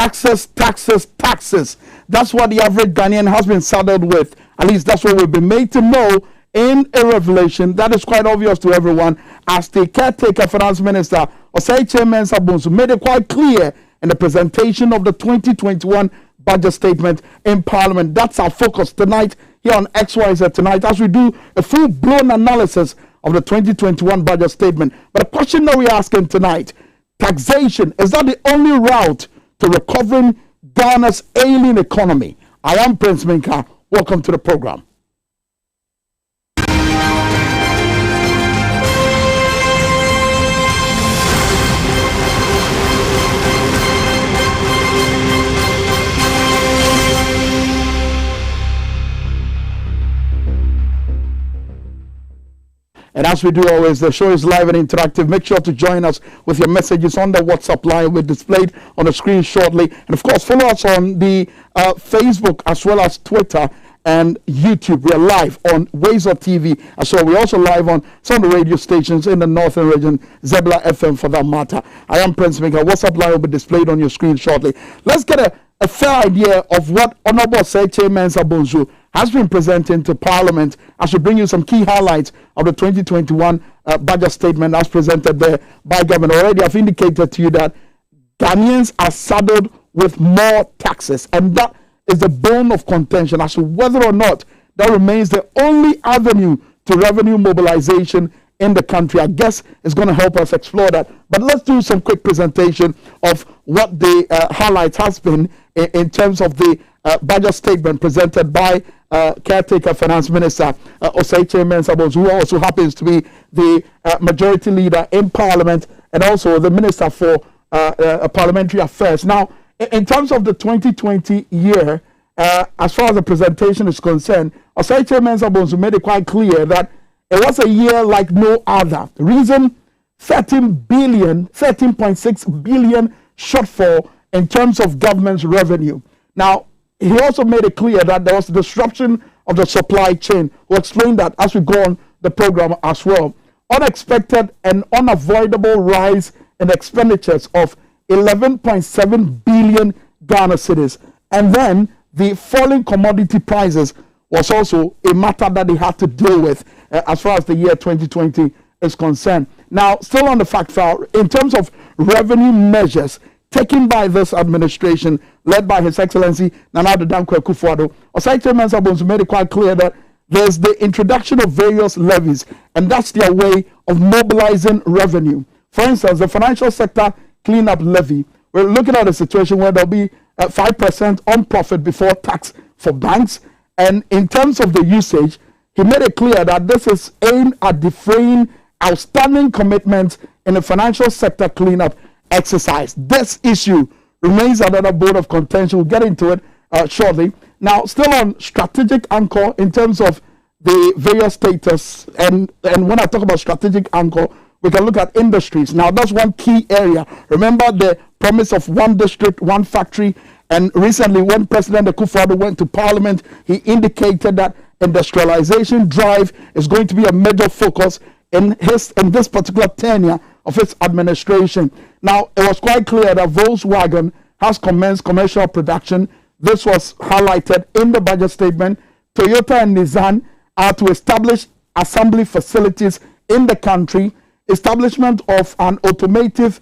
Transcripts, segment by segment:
taxes, taxes, taxes. That's what the average Ghanaian has been saddled with. At least that's what we've been made to know in a revelation that is quite obvious to everyone, as the caretaker finance minister, Osei Mensah Bonsu, made it quite clear in the presentation of the 2021 budget statement in Parliament. That's our focus tonight here on XYZ Tonight, as we do a full-blown analysis of the 2021 budget statement. But the question that we're asking tonight, taxation, is that the only route to recovering Ghana's ailing economy? I am Prince Minka. Welcome to the program. And as we do always, the show is live and interactive. Make sure to join us with your messages on the WhatsApp line. We're displayed on the screen shortly. And of course, follow us on the Facebook as well as Twitter and YouTube. We're live on Wazer TV as well. We're also live on some of the radio stations in the northern region, Zebla FM for that matter. I am Prince Minka. WhatsApp line will be displayed on your screen shortly. Let's get a fair idea of what Honorable Osei Mensah Bonsu has been presenting to Parliament as we bring you some key highlights of the 2021 budget statement as presented there by government. Already I've indicated to you that Ghanaians are saddled with more taxes, and that is the bone of contention as to whether or not that remains the only avenue to revenue mobilization in the country. Our guest is going to help us explore that. But let's do some quick presentation of what the highlights has been in terms of the budget statement presented by caretaker finance minister Osei Mensah Bonsu, who also happens to be the majority leader in Parliament and also the minister for parliamentary affairs. Now, in terms of the 2020 year, as far as the presentation is concerned, Osei Mensah Bonsu made it quite clear that it was a year like no other. The reason, 13.6 billion shortfall in terms of government's revenue. Now, he also made it clear that there was disruption of the supply chain. We'll explain that as we go on the program as well. Unexpected and unavoidable rise in expenditures of 11.7 billion Ghana cedis. And then the falling commodity prices was also a matter that they had to deal with as far as the year 2020 is concerned. Now, still on the fact file, in terms of revenue measures taken by this administration, led by His Excellency Nana Addo Dankwa Akufo-Addo, Osei Mensah Bonsu made it quite clear that there's the introduction of various levies, and that's their way of mobilizing revenue. For instance, the financial sector cleanup levy. We're looking at a situation where there'll be 5% on profit before tax for banks. And in terms of the usage, he made it clear that this is aimed at defraying outstanding commitments in the financial sector cleanup exercise. This issue remains another bone of contention. We'll get into it shortly. Now, still on strategic anchor in terms of the various status, and when I talk about strategic anchor, we can look at industries. Now, that's one key area. Remember the promise of one district, one factory. And recently, when President Akufo-Addo went to Parliament, he indicated that industrialization drive is going to be a major focus in this particular tenure of his administration. Now, it was quite clear that Volkswagen has commenced commercial production. This was highlighted in the budget statement. Toyota and Nissan are to establish assembly facilities in the country, establishment of an automotive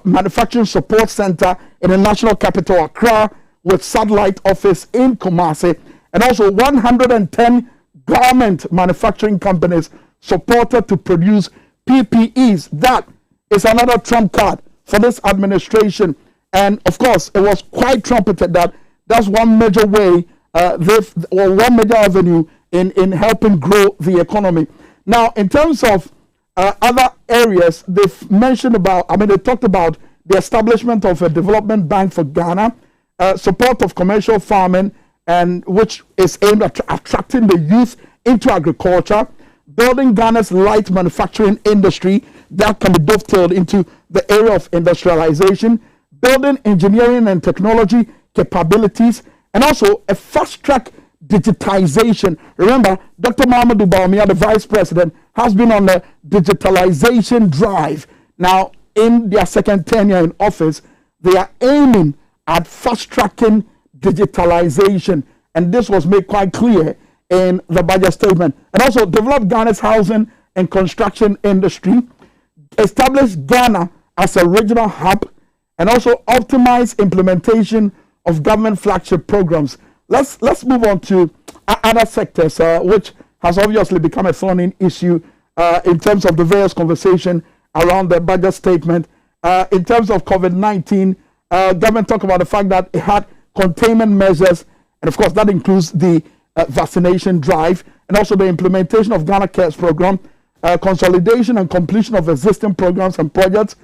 manufacturing support center in the national capital, Accra, with satellite office in Kumasi, and also 110 garment manufacturing companies supported to produce PPEs. That is another trump card for this administration. And of course, it was quite trumpeted that that's one major way, one major avenue in helping grow the economy. Now, in terms of other areas, they've mentioned about, they talked about the establishment of a development bank for Ghana, support of commercial farming, and which is aimed at attracting the youth into agriculture, building Ghana's light manufacturing industry that can be dovetailed into the area of industrialization, building engineering and technology capabilities, and also a fast-track digitization. Remember, Dr. Mahamudu Bawumia, the Vice President, has been on the digitalization drive. Now, in their second tenure in office, they are aiming at fast-tracking digitalization. And this was made quite clear in the budget statement. And also develop Ghana's housing and construction industry, establish Ghana as a regional hub, and also optimize implementation of government flagship programs. Let's move on to other sectors, which has obviously become a thorny issue in terms of the various conversation around the budget statement. In terms of COVID-19, government talked about the fact that it had containment measures, and of course that includes the vaccination drive, and also the implementation of Ghana Cares program, consolidation and completion of existing programs and projects,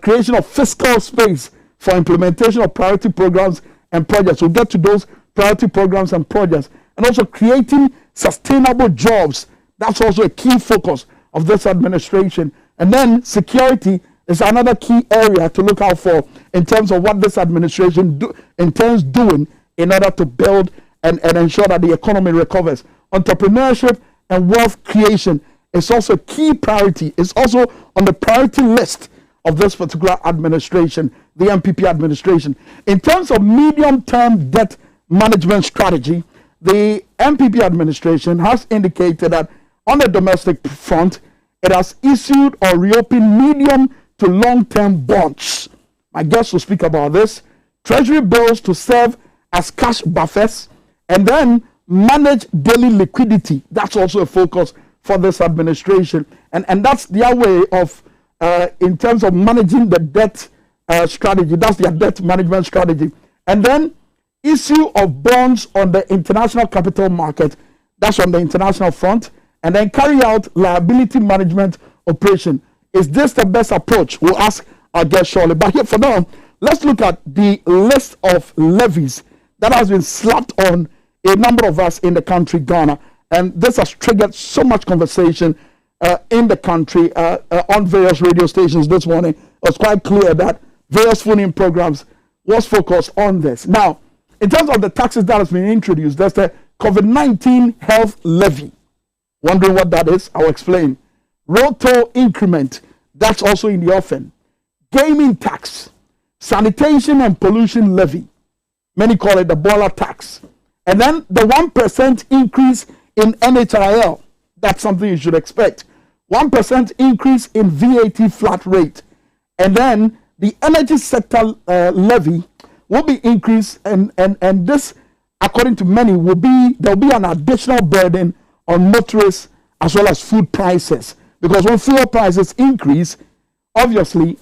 creation of fiscal space for implementation of priority programs and projects. We'll get to those priority programs and projects, and also creating sustainable jobs. That's also a key focus of this administration. And then security is another key area to look out for in terms of what this administration intends doing in order to build and ensure that the economy recovers. Entrepreneurship and wealth creation is also a key priority. It's also on the priority list of this particular administration, the MPP administration. In terms of medium-term debt management strategy, the MPP administration has indicated that on the domestic front, it has issued or reopened medium to long-term bonds. My guest will speak about this. Treasury bills to serve as cash buffers, and then manage daily liquidity. That's also a focus for this administration. And that's their way of, in terms of managing the debt strategy, that's their debt management strategy. And then issue of bonds on the international capital market, that's on the international front, and then carry out liability management operation. Is this the best approach? We'll ask our guest shortly. But here for now, let's look at the list of levies that has been slapped on a number of us in the country, Ghana. And this has triggered so much conversation in the country on various radio stations this morning. It was quite clear that various phone-in programs was focused on this. Now, in terms of the taxes that has been introduced, there's the COVID-19 health levy. Wondering what that is? I'll explain. Road toll increment, that's also in the offing. Gaming tax, sanitation and pollution levy. Many call it the boiler tax. And then the 1% increase in NHIL. That's something you should expect. 1% increase in VAT flat rate. And then the energy sector levy will be increased, and this, according to many, there'll be an additional burden on motorists as well as food prices. Because when fuel prices increase, obviously,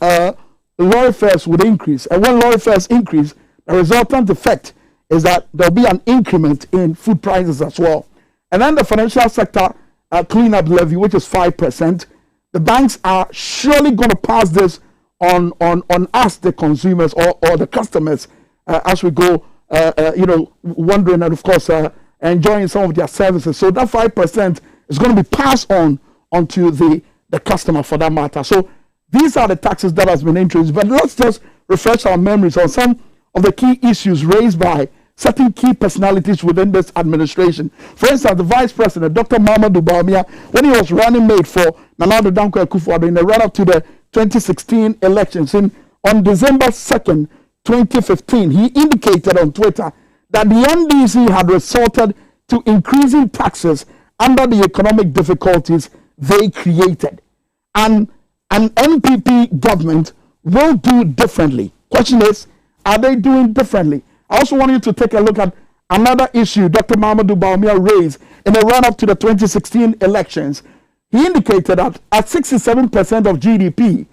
lorry fares would increase. And when lorry fares increase, the resultant effect is that there'll be an increment in food prices as well. And then the financial sector cleanup levy, which is 5%. The banks are surely going to pass this on us, the consumers or the customers, as we go, wondering and, of course, enjoying some of their services. So that 5% is going to be passed on onto the customer for that matter. So these are the taxes that has been introduced. But let's just refresh our memories on some of the key issues raised by certain key personalities within this administration. For instance, the Vice President, Dr. Mahamudu Bawumia, when he was running mate for Nana Addo Dankwa Akufo-Addo in the run-up to the 2016 elections, on December 2nd, 2015, he indicated on Twitter that the NDC had resorted to increasing taxes under the economic difficulties they created. And an NPP government will do differently. Question is, are they doing differently? I also want you to take a look at another issue Dr. Mahamudu Bawumia raised in the run-up to the 2016 elections. He indicated that at 67% of GDP,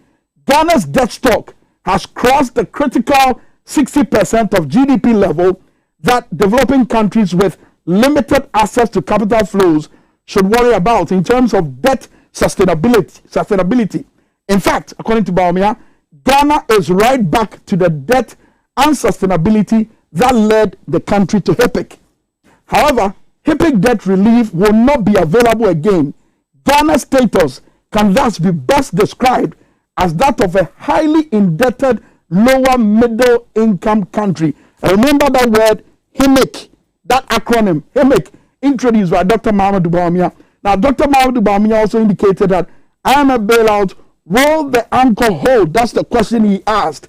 Ghana's debt stock has crossed the critical 60% of GDP level that developing countries with limited access to capital flows should worry about in terms of debt sustainability. In fact, according to Bawumia, Ghana is right back to the debt unsustainability that led the country to HIPIC. However, HIPIC debt relief will not be available again. Ghana's status can thus be best described as that of a highly indebted lower middle income country. And remember that word HIMIC, that acronym HIMIC, introduced by Dr. Mahamudu Bawumia. Now, Dr. Mahamudu Bawumia also indicated that IMF bailout, will the anchor hold? That's the question he asked.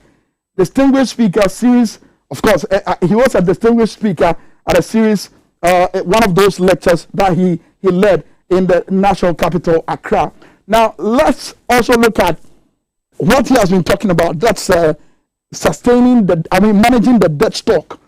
Distinguished speaker, series Of course, he was a distinguished speaker at a series, one of those lectures that he led in the national capital, Accra. Now, let's also look at what he has been talking about. That's managing the debt stock.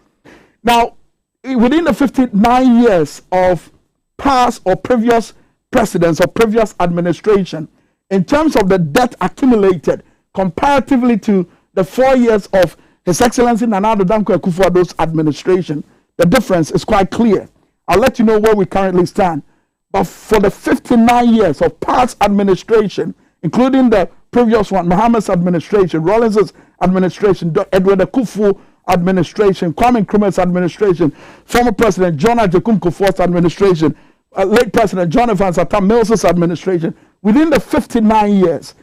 Now, within the 59 years of past or previous presidents or previous administration, in terms of the debt accumulated comparatively to the 4 years of His Excellency Nana Addo Dankwa Akufo-Addo's administration, the difference is quite clear. I'll let you know where we currently stand. But for the 59 years of past administration, including the previous one, Mohammed's administration, Rawlings's administration, Edward Akufo administration, Kwame Nkrumah's administration, former President John Agyekum Kufuor's administration, late President John Evans Atta Mills's administration, within the 59 years,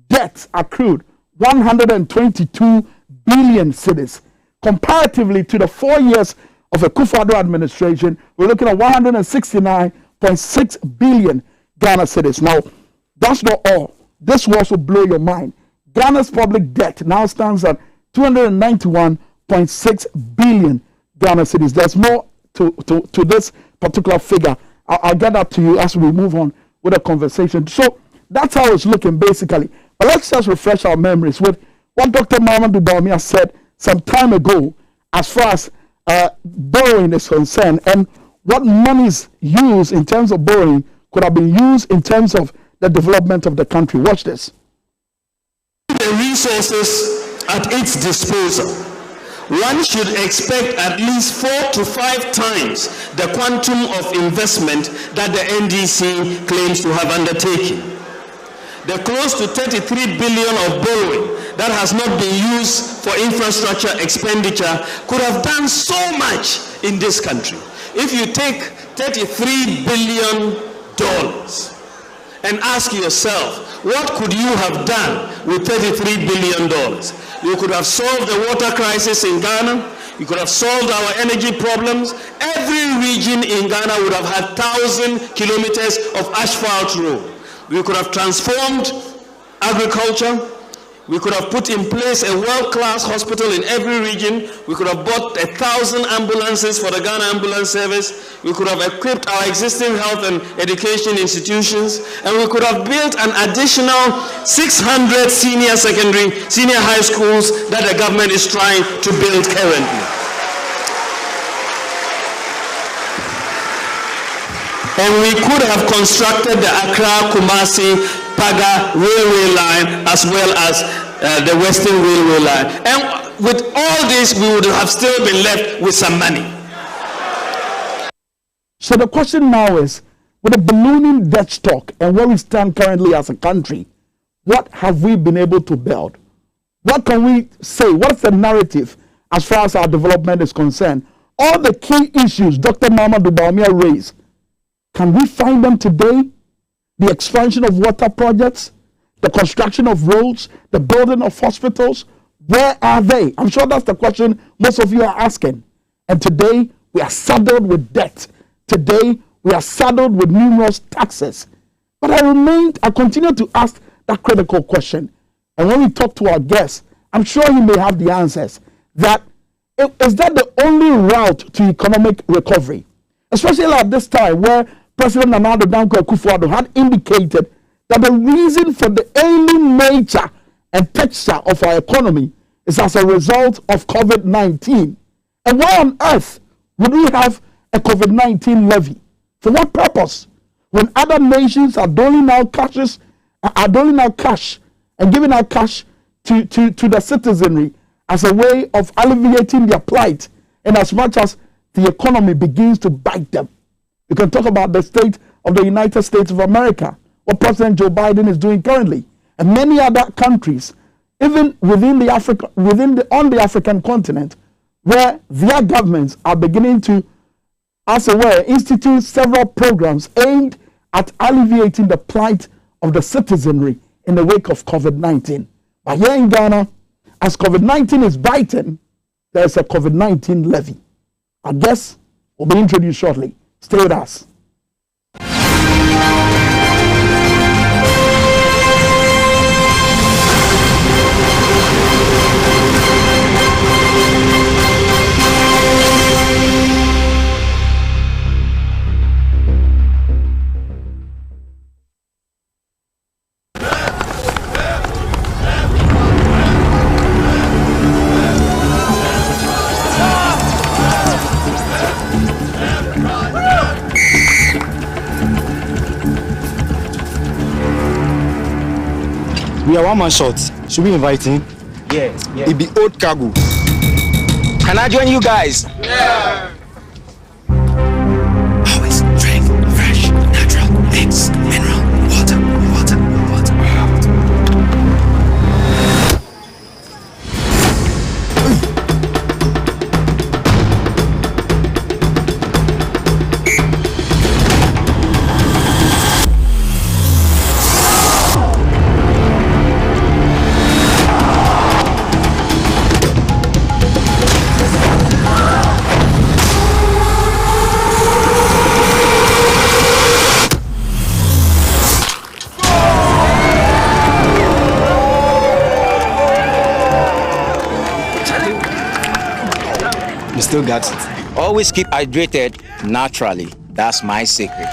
debts accrued 122 billion cedis. Comparatively to the 4 years of a Akufo-Addo administration, we're looking at 169.6 billion Ghana cedis. Now, that's not all. This will also blow your mind. Ghana's public debt now stands at 291.6 billion Ghana cedis. There's more to this particular figure. I'll get that to you as we move on with the conversation. So that's how it's looking basically. But let's just refresh our memories with what Dr. Mahamudu Bawumia said some time ago as far as borrowing is concerned, and what monies used in terms of borrowing could have been used in terms of the development of the country. Watch this. The resources at its disposal, one should expect at least 4 to 5 times the quantum of investment that the NDC claims to have undertaken. The close to 33 billion of borrowing that has not been used for infrastructure expenditure could have done so much in this country. If you take $33 billion and ask yourself, what could you have done with $33 billion? You could have solved the water crisis in Ghana. You could have solved our energy problems. Every region in Ghana would have had 1,000 kilometers of asphalt road. We could have transformed agriculture. We could have put in place a world-class hospital in every region. We could have bought 1,000 ambulances for the Ghana Ambulance Service. We could have equipped our existing health and education institutions. And we could have built an additional 600 senior high schools that the government is trying to build currently. And we could have constructed the Accra-Kumasi-Paga railway line as well as the Western Railway line. And with all this, we would have still been left with some money. So the question now is, with the ballooning debt stock and where we stand currently as a country, what have we been able to build? What can we say? What's the narrative as far as our development is concerned? All the key issues Dr. Mahamudu Bawumia raised, can we find them today? The expansion of water projects, the construction of roads, the building of hospitals, where are they? I'm sure that's the question most of you are asking. And today, we are saddled with debt. Today, we are saddled with numerous taxes. But I continue to ask that critical question. And when we talk to our guests, I'm sure he may have the answers. Is that the only route to economic recovery? Especially at this time where President Nana Addo Dankwa Akufo-Addo had indicated that the reason for the ailing nature and texture of our economy is as a result of COVID-19. And why on earth would we have a COVID-19 levy? For what purpose? When other nations are doling out cash and giving out cash to the citizenry as a way of alleviating their plight, and as much as the economy begins to bite them. We can talk about the state of the United States of America, what President Joe Biden is doing currently, and many other countries, even on the African continent, where their governments are beginning to, as it were, institute several programs aimed at alleviating the plight of the citizenry in the wake of COVID-19. But here in Ghana, as COVID-19 is biting, there's a COVID-19 levy. Our guests will be introduced shortly. Stay with us. We are one man short. Should we invite him? Yes. It be old cargo. Can I join you guys? Yeah. Always drink fresh, natural, mixed, mineral, water. You still got it. Always keep hydrated naturally. That's my secret.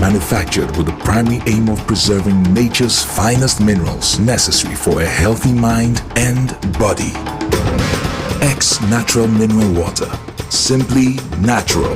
Manufactured with the primary aim of preserving nature's finest minerals necessary for a healthy mind and body. X Natural Mineral Water. Simply natural.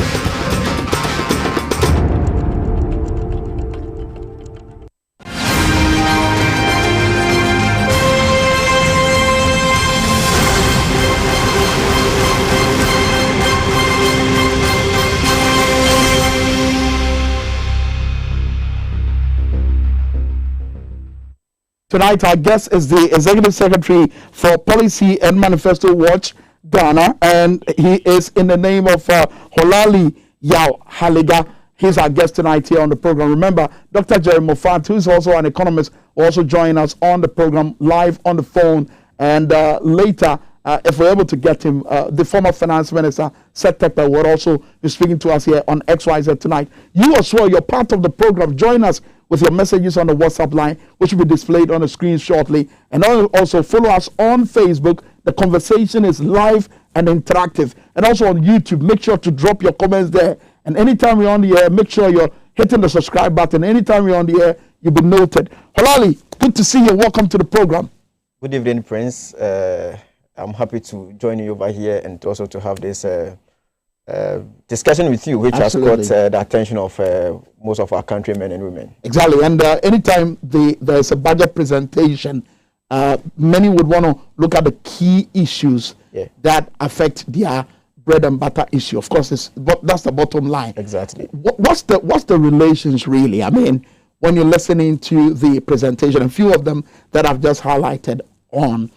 Tonight, our guest is the Executive Secretary for Policy and Manifesto Watch, Ghana, and he is in the name of Holali Yao Haliga. He's our guest tonight here on the program. Remember, Dr. Jerry Mofat, who is also an economist, will also join us on the program live on the phone. And later, if we're able to get him, the former finance minister, Seth Tekpe, will also be speaking to us here on XYZ tonight. You as well, you're part of the program. Join us with your messages on the WhatsApp line, which will be displayed on the screen shortly. And also follow us on Facebook. The conversation is live and interactive. And also on YouTube, make sure to drop your comments there. And anytime we're on the air, make sure you're hitting the subscribe button. Anytime we're on the air, you'll be noted. Holali, good to see you. Welcome to the program. Good evening, Prince. I'm happy to join you over here and also to have this discussion with you, which Absolutely. has caught the attention of most of our countrymen and women. Exactly. And anytime there's a budget presentation, many would want to look at the key issues that affect their bread and butter issue. Of course, that's the bottom line. Exactly. What's the relations really? I mean, when you're listening to the presentation, a few of them that I've just highlighted on,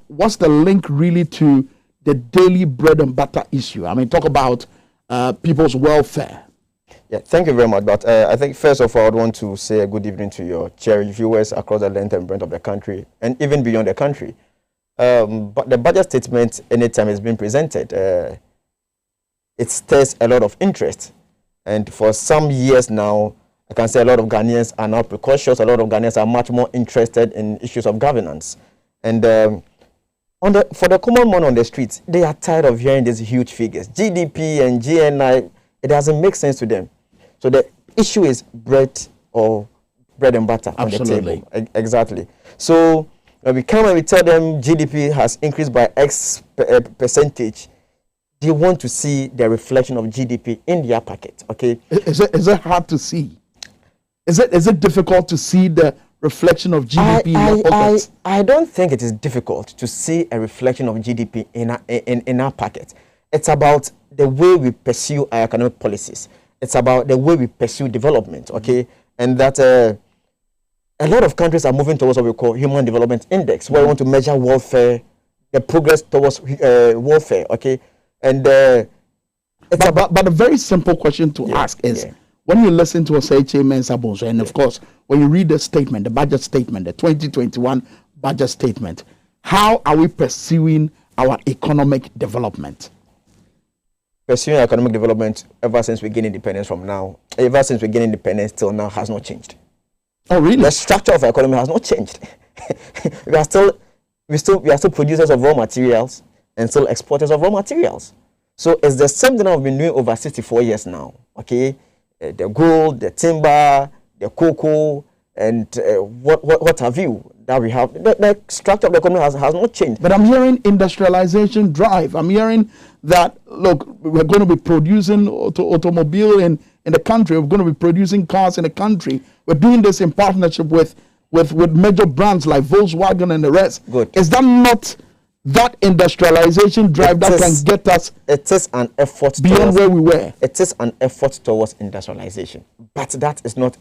what's the link really to the daily bread and butter issue? I mean, talk about people's welfare. Yeah, thank you very much. But I think first of all, I'd want to say a good evening to your cherished viewers across the length and breadth of the country and even beyond the country. But the budget statement, anytime it's been presented, it stirs a lot of interest. And for some years now, I can say a lot of Ghanaians are now precautious. A lot of Ghanaians are much more interested in issues of governance. And for the common man on the streets, they are tired of hearing these huge figures. GDP and GNI, it doesn't make sense to them. So the issue is bread and butter on the table. Exactly. So when we come and we tell them GDP has increased by X percentage, they want to see the reflection of GDP in their pocket. Okay. Is it hard to see? Is it difficult to see the reflection of GDP in your pockets? I don't think it is difficult to see a reflection of GDP in our pocket. It's about the way we pursue our economic policies. It's about the way we pursue development, okay? And that a lot of countries are moving towards what we call Human Development Index, where we want to measure welfare, the progress towards welfare, okay? And but a very simple question to ask is, when you listen to Oseiche Mensah Bonsu, and of course, when you read the statement, the budget statement, the 2021 budget statement, how are we pursuing our economic development? Pursuing economic development ever since we gain independence till now has not changed. Oh, really? The structure of our economy has not changed. we are still producers of raw materials and still exporters of raw materials. So it's the same thing I've been doing over 64 years now. Okay. The gold, the timber, the cocoa, and what have you that we have. The structure of the economy has not changed. But I'm hearing industrialization drive. I'm hearing that, look, we're going to be producing automobile in the country. We're going to be producing cars in the country. We're doing this in partnership with with major brands like Volkswagen and the rest. Good. Is that not that industrialization drive that can get us? It is an effort beyond where we were. It is an effort towards industrialization, but that is not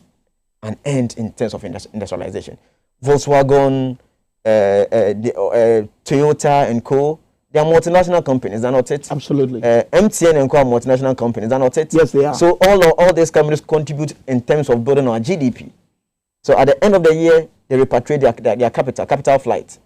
an end in terms of industrialization. Volkswagen, Toyota and Co. They are multinational companies, are not it? Absolutely. MTN and Co. are multinational companies, are not it? Yes, they are. So all these companies contribute in terms of building our GDP. So at the end of the year, they repatriate their capital flight.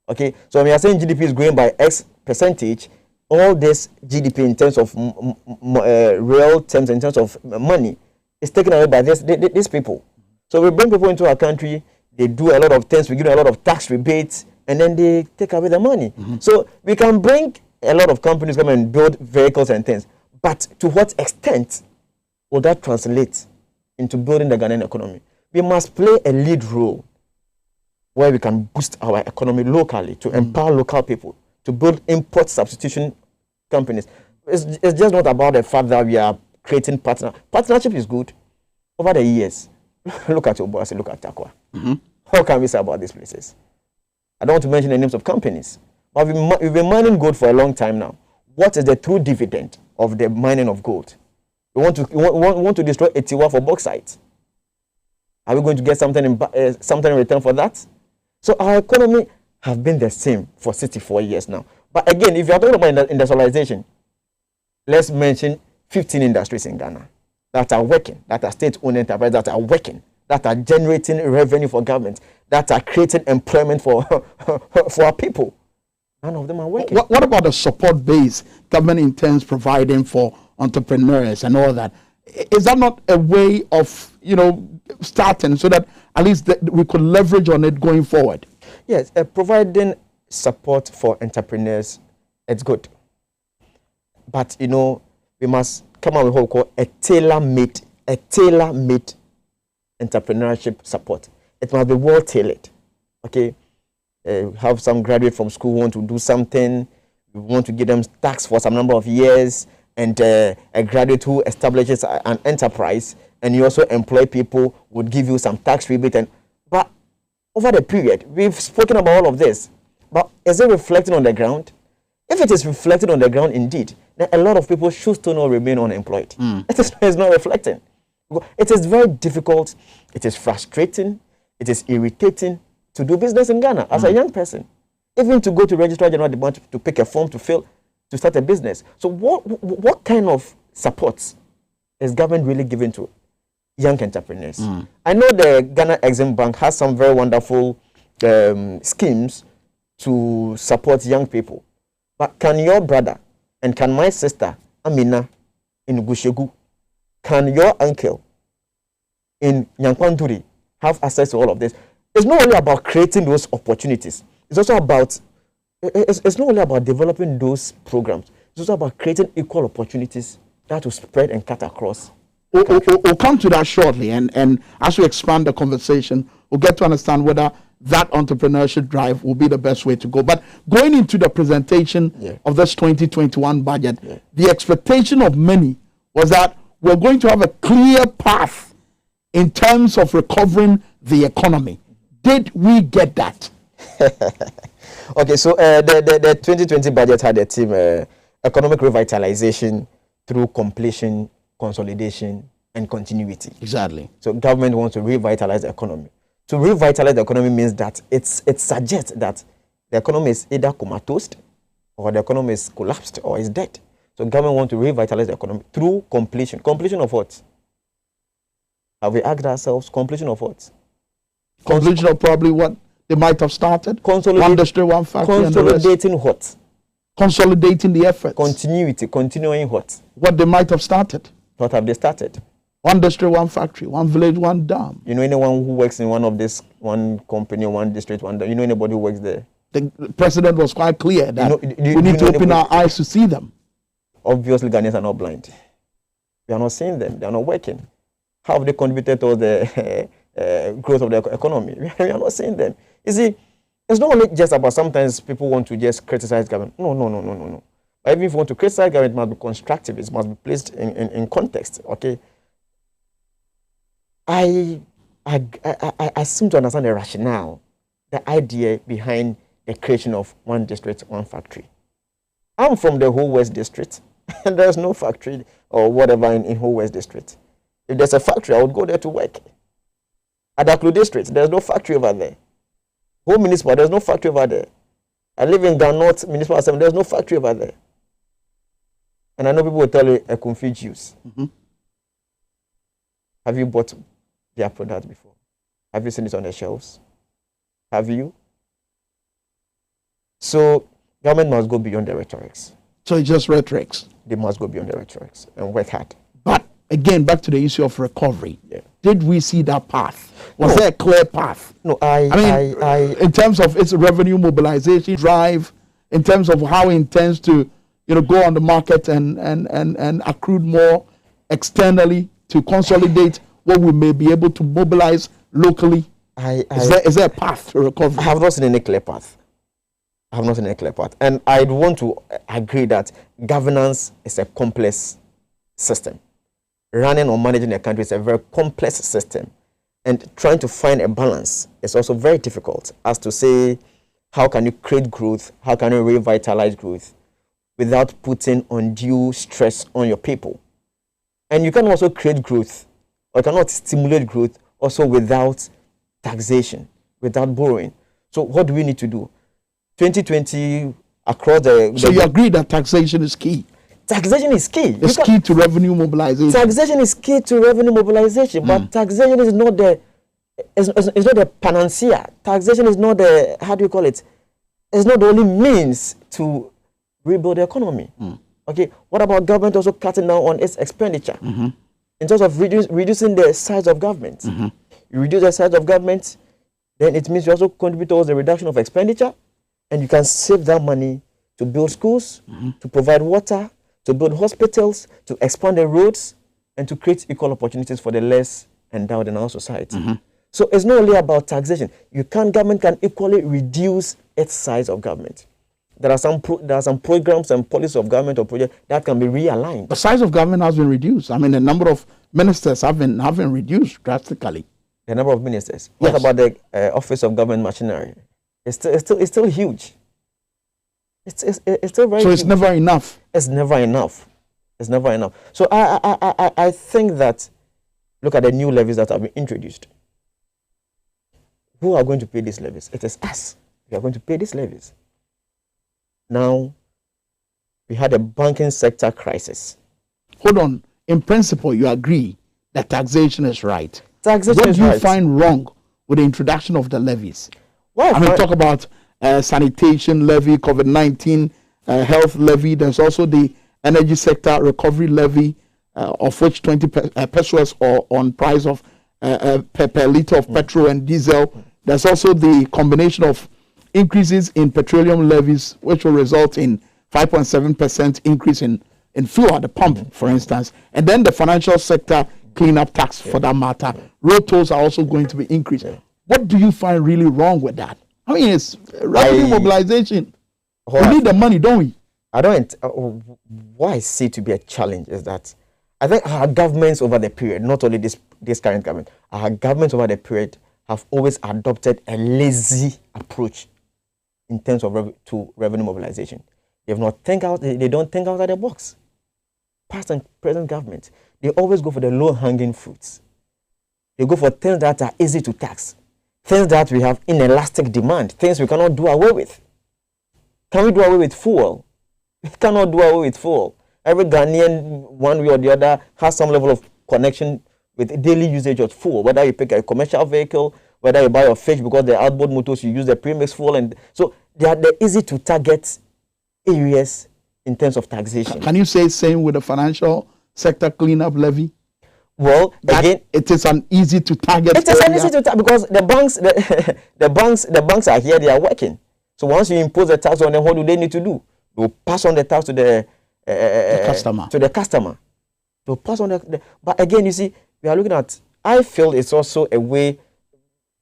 Okay, so when we are saying GDP is growing by X percentage, all this GDP in terms of real terms, in terms of money, is taken away by these people. So we bring people into our country, they do a lot of things, we give them a lot of tax rebates, and then they take away the money. So we can bring a lot of companies come and build vehicles and things, but to what extent will that translate into building the Ghanaian economy? We must play a lead role where we can boost our economy locally, to empower local people, to build import substitution companies. It's just not about the fact that we are creating partnership is good. Over the years, look at Obuasi, look at Takwa. How can we say about these places? I don't want to mention the names of companies, but we've been mining gold for a long time now. What is the true dividend of the mining of gold? We want to destroy Etiwa for bauxite. Are we going to get something in return for that? So our economy has been the same for 64 years now. But again, if you are talking about industrialization, let's mention 15 industries in Ghana that are working, that are state-owned enterprises that are working, that are generating revenue for government, that are creating employment for our people. None of them are working. What about the support base government intends providing for entrepreneurs and all that? Is that not a way of, starting so that at least we could leverage on it going forward? Yes, providing support for entrepreneurs, it's good. But, we must come up with what we call a tailor-made entrepreneurship support. It must be well-tailored, okay? Have some graduate from school who want to do something, we want to give them tax for some number of years, and a graduate who establishes an enterprise, and you also employ people, would give you some tax rebate. But over the period, we've spoken about all of this, but is it reflecting on the ground? If it is reflected on the ground indeed, then a lot of people should still not remain unemployed. It's not reflecting. It is very difficult, it is frustrating, it is irritating to do business in Ghana as a young person. Even to go to Registrar General Demand to pick a form to fill, to start a business. So what kind of supports is government really giving to young entrepreneurs? I know the Ghana Exim Bank has some very wonderful schemes to support young people. But can your brother and can my sister, Amina, in Gushegu, can your uncle in Nyankwanduri have access to all of this? It's not only about creating those opportunities. It's also about, it's not only about developing those programs. It's also about creating equal opportunities that will spread and cut across. We'll come to that shortly. And as we expand the conversation, we'll get to understand whether that entrepreneurship drive will be the best way to go. But going into the presentation of this 2021 budget, the expectation of many was that we're going to have a clear path in terms of recovering the economy. Did we get that? Okay, so the 2020 budget had a theme, economic revitalization through completion, consolidation, and continuity. Exactly. So government wants to revitalize the economy. To revitalize the economy means that it suggests that the economy is either comatose, or the economy is collapsed, or is dead. So government wants to revitalize the economy through completion. Completion of what? Have we asked ourselves, completion of what? Completion of probably what they might have started. One district, one factory, consolidating and what? Consolidating the efforts. Continuity, continuing what? What they might have started. What have they started? One district, one factory, one village, one dam. You know anyone who works in one company, one district, one dam? You know anybody who works there? The president was quite clear that we need to open our eyes to see them. Obviously, Ghanaians are not blind. We are not seeing them. They are not working. How have they contributed to the growth of the economy? We are not seeing them. You see, it's not only just about sometimes people want to just criticize government. No. But even if you want to criticize government, it must be constructive. It must be placed in context, okay? I I seem to understand the rationale, the idea behind the creation of one district, one factory. I'm from the whole West District, and there's no factory or whatever in whole West District. If there's a factory, I would go there to work. Adaklu District, there's no factory over there. Home Municipal, there's no factory over there. I live in Ganot Municipal Assembly, there's no factory over there. And I know people will tell you a confused juice. Have you bought their product before? Have you seen it on the shelves? Have you? So government must go beyond the rhetorics. So it's just rhetorics. They must go beyond the rhetorics and work hard. But again, back to the issue of recovery. Yeah. Did we see that path? Was there a clear path? No, in terms of its revenue mobilization drive, in terms of how it intends to, go on the market and accrue more externally to consolidate what we may be able to mobilize locally. Is there a path to recovery? I have not seen any clear path. And I'd want to agree that governance is a complex system. Running or managing a country is a very complex system. And trying to find a balance is also very difficult, as to say, how can you create growth? How can you revitalize growth without putting undue stress on your people? And you can also create growth, or cannot stimulate growth also without taxation, without borrowing. So what do we need to do? 2020 across the... So you agree that taxation is key? Taxation is key. It's key to revenue mobilization. Taxation is key to revenue mobilization, but taxation is not the it's not the panacea. Taxation is not the, how do you call it? It's not the only means to rebuild the economy. Okay, what about government also cutting down on its expenditure in terms of reducing the size of government? You reduce the size of government, then it means you also contribute towards the reduction of expenditure, and you can save that money to build schools, to provide water, to build hospitals, to expand the roads, and to create equal opportunities for the less endowed in our society. So it's not only about taxation. Government can equally reduce its size of government. There are some programs and policies of government or projects that can be realigned. The size of government has been reduced. I mean, the number of ministers have been reduced drastically. The number of ministers. Yes. What about the Office of Government Machinery? It's still huge. It's still very. So it's huge. never enough. It's never enough. It's never enough. So I think that, look at the new levies that have been introduced. Who are going to pay these levies? It is us. We are going to pay these levies. Now, we had a banking sector crisis. Hold on. In principle, you agree that taxation is right. Taxation what is do you right. find wrong with the introduction of the levies? Well, I mean, talk about sanitation levy, COVID-19 health levy. There's also the energy sector recovery levy, of which 20 pesos or on price of per liter of petrol and diesel. There's also the combination of increases in petroleum levies, which will result in 5.7% increase in fuel at the pump, for instance. And then the financial sector cleanup tax, for that matter. Road tolls are also going to be increased. What do you find really wrong with that? I mean, it's revenue mobilization. We need the money, don't we? I don't. What I see to be a challenge is that I think our governments over the period, not only this current government, our governments over the period have always adopted a lazy approach in terms of revenue mobilization. They don't think out of the box. Past and present government, they always go for the low-hanging fruits. They go for things that are easy to tax, things that we have inelastic demand, things we cannot do away with. Can we do away with fuel? We cannot do away with fuel. Every Ghanaian, one way or the other, has some level of connection with daily usage of fuel, whether you pick a commercial vehicle, whether you buy your fish because they're outboard motors, you use the premix fuel. And so they are the easy to target areas in terms of taxation. Can you say same with the financial sector cleanup levy? Well, again, it is an easy to target. It is an easy to target because the banks, the banks are here, they are working. So once you impose a tax on them, what do they need to do? They'll pass on the tax to the customer. To the customer. They'll pass on but again, you see, we are looking at, I feel it's also a way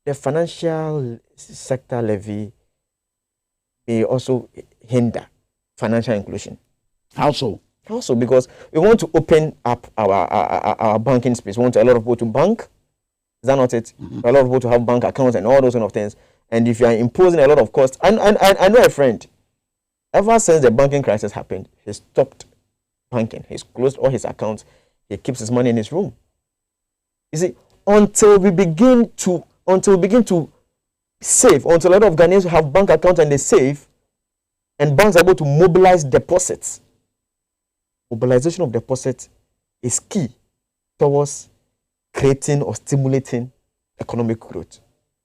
the financial sector levy may also hinder financial inclusion. How so? Also, because we want to open up our banking space. We want a lot of people to bank. Is that not it? For a lot of people to have bank accounts and all those kind of things. And if you are imposing a lot of costs, and I know a friend, ever since the banking crisis happened, he stopped banking. He's closed all his accounts. He keeps his money in his room. You see, until we begin to save, until a lot of Ghanaians have bank accounts and they save, and banks are able to mobilize deposits. Mobilization of deposits is key towards creating or stimulating economic growth,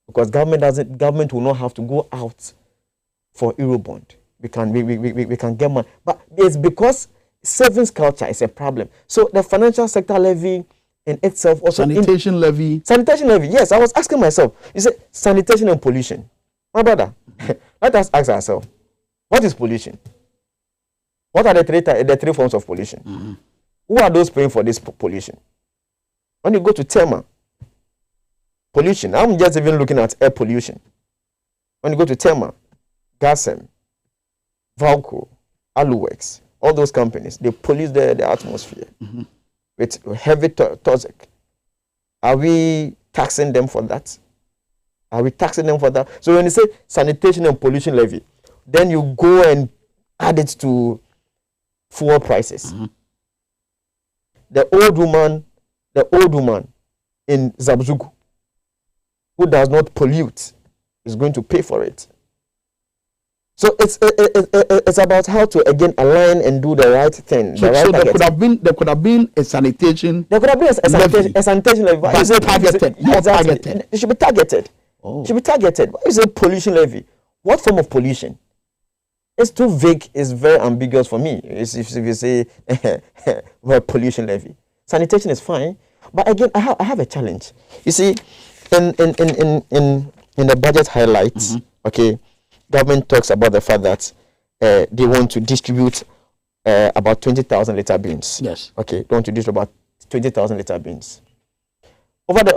because government will not have to go out for Eurobond. We can get money, but it's because savings culture is a problem. So the financial sector levy in itself also sanitation levy. Yes, I was asking myself. You say sanitation and pollution, my brother. Let us ask ourselves, what is pollution? What are the three forms of pollution? Who are those paying for this pollution? When you go to Tema, pollution, I'm just even looking at air pollution. When you go to Tema, Gasem, Valco, Aluwex, all those companies, they pollute the atmosphere with heavy toxic. Are we taxing them for that? So when you say sanitation and pollution levy, then you go and add it to fuel prices. The old woman in Zabzugu, who does not pollute, is going to pay for it. So it's about how to again align and do the right thing. So there could have been a sanitation. There could have been a sanitation levy. But targeted. Targeted. It should be targeted. It should be targeted. What is a pollution levy? What form of pollution? It's too vague. It's very ambiguous for me. If you say well, pollution levy, sanitation is fine. But again, I have a challenge. You see, in the budget highlights, okay, government talks about the fact that they want to distribute about 20,000 litre bins. Yes. Okay, they want to distribute about 20,000 litre bins. Over the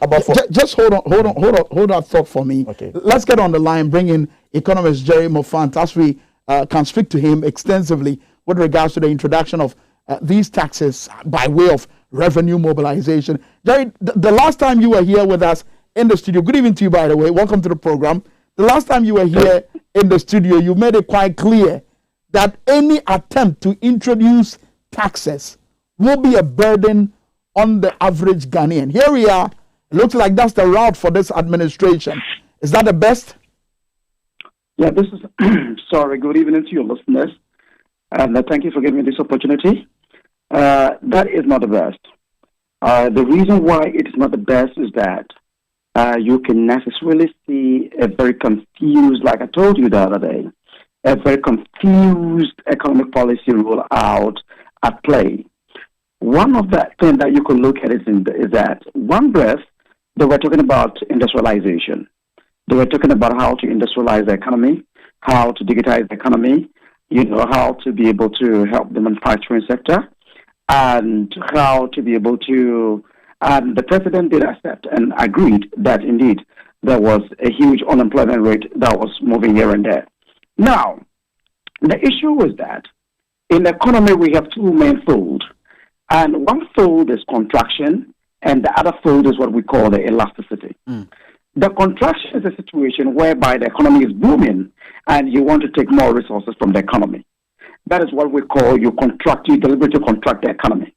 about just hold that thought for me. Okay. Let's get on the line. Bring in economist Jerry Mofant as we can speak to him extensively with regards to the introduction of these taxes by way of revenue mobilization. Jerry, the last time you were here with us in the studio, good evening to you, by the way. Welcome to the program. The last time you were here in the studio, you made it quite clear that any attempt to introduce taxes will be a burden on the average Ghanaian. Here we are. It looks like that's the route for this administration. Is that the best? Yeah, this is, sorry, good evening to your listeners. And thank you for giving me this opportunity. That is not the best. The reason why it is not the best is that you can necessarily see a very confused, like I told you the other day, a very confused economic policy roll out at play. One of the things that you can look at is that one breath, they were talking about industrialization. They were talking about how to industrialize the economy, how to digitize the economy, how to be able to help the manufacturing sector, and how to be able to, and the president did accept and agreed that indeed there was a huge unemployment rate that was moving here and there. Now, the issue was that in the economy we have two main folds, and one fold is contraction, and the other fold is what we call the elasticity. The contraction is a situation whereby the economy is booming and you want to take more resources from the economy. That is what we call you deliberately contract the economy.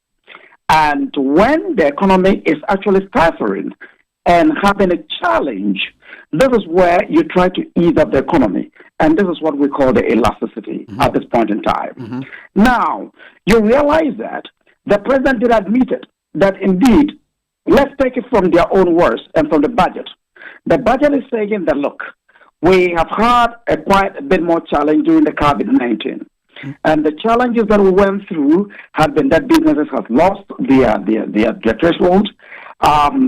And when the economy is actually stifling and having a challenge, this is where you try to ease up the economy. And this is what we call the elasticity at this point in time. Now, you realize that the president did admit it, that indeed, let's take it from their own words and from the budget. The budget is saying that, look, we have had quite a bit more challenge during the COVID-19. And the challenges that we went through have been that businesses have lost their threshold,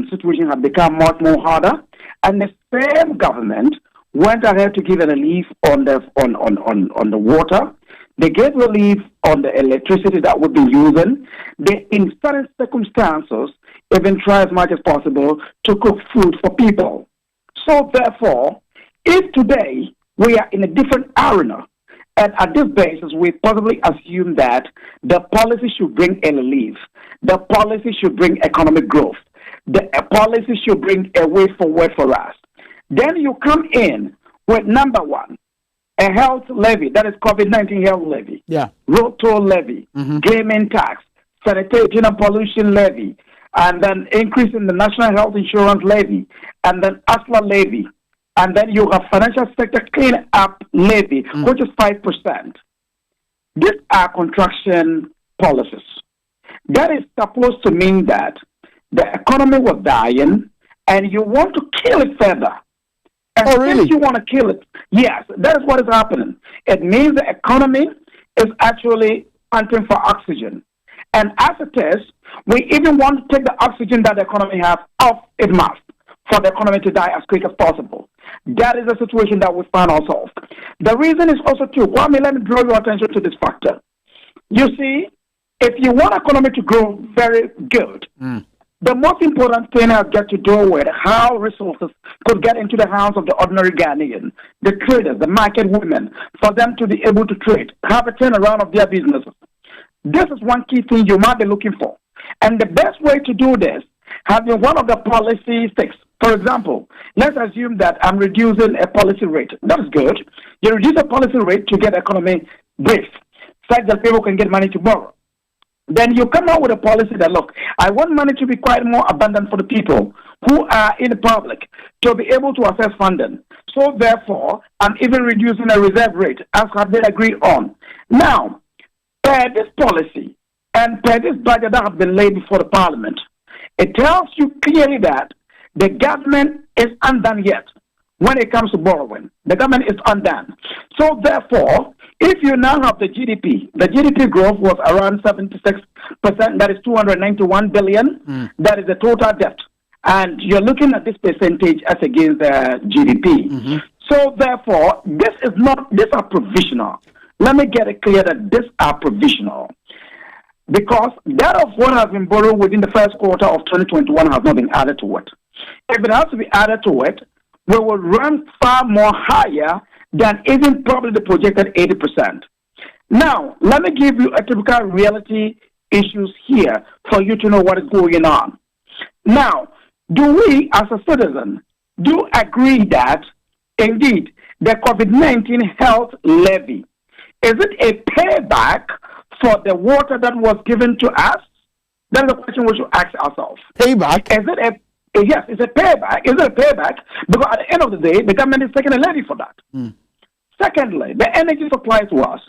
situation has become much more harder, and the same government went ahead to give a relief on the water. They gave relief on the electricity that we've been using. They, in certain circumstances, even try as much as possible to cook food for people. So therefore, if today we are in a different arena, and at this basis, we possibly assume that the policy should bring a relief. The policy should bring economic growth. the policy should bring a way forward for us. Then you come in with number one, a health levy, that is COVID-19 health levy, road toll levy, gaming tax, sanitation and pollution levy, and then increase in the national health insurance levy, and then ASLA levy, and then you have financial sector clean up levy, which is 5%. These are contraction policies. That is supposed to mean that the economy was dying, and you want to kill it further. And since you want to kill it, yes, that is what is happening. It means the economy is actually hunting for oxygen. And as it is, we even want to take the oxygen that the economy has off its mouth for the economy to die as quick as possible. That is the situation that we find ourselves. The reason is also too, Kwame, let me draw your attention to this factor. You see, if you want economy to grow very good, the most important thing has got to do with how resources could get into the hands of the ordinary Ghanaian, the traders, the market women, for them to be able to trade, have a turnaround of their businesses. This is one key thing you might be looking for. And the best way to do this, having one of the policy sticks. For example, let's assume that I'm reducing a policy rate. That is good. You reduce a policy rate to get the economy brief, such that people can get money to borrow. Then you come out with a policy that, look, I want money to be quite more abundant for the people who are in the public to be able to access funding. So therefore, I'm even reducing the reserve rate as have been agreed on. Now, per this policy and per this budget that has been laid before the parliament, it tells you clearly that the government is undone yet when it comes to borrowing. The government is undone. So therefore, if you now have the GDP growth was around 76%, that is 291 billion, that is the total debt. And you're looking at this percentage as against the GDP. So therefore, these are provisional. Let me get it clear that these are provisional. Because that of what has been borrowed within the first quarter of 2021 has not been added to it. If it has to be added to it, we will run far more higher than even probably the projected 80%. Now, let me give you a typical reality issues here for you to know what is going on. Now, do we as a citizen do agree that indeed the COVID-19 health levy, is it a payback for the water that was given to us? That's the question we should ask ourselves. Payback? Yes, it's a payback. Is it a payback? Because at the end of the day, the government is taking a levy for that. Secondly, the energy supply to us.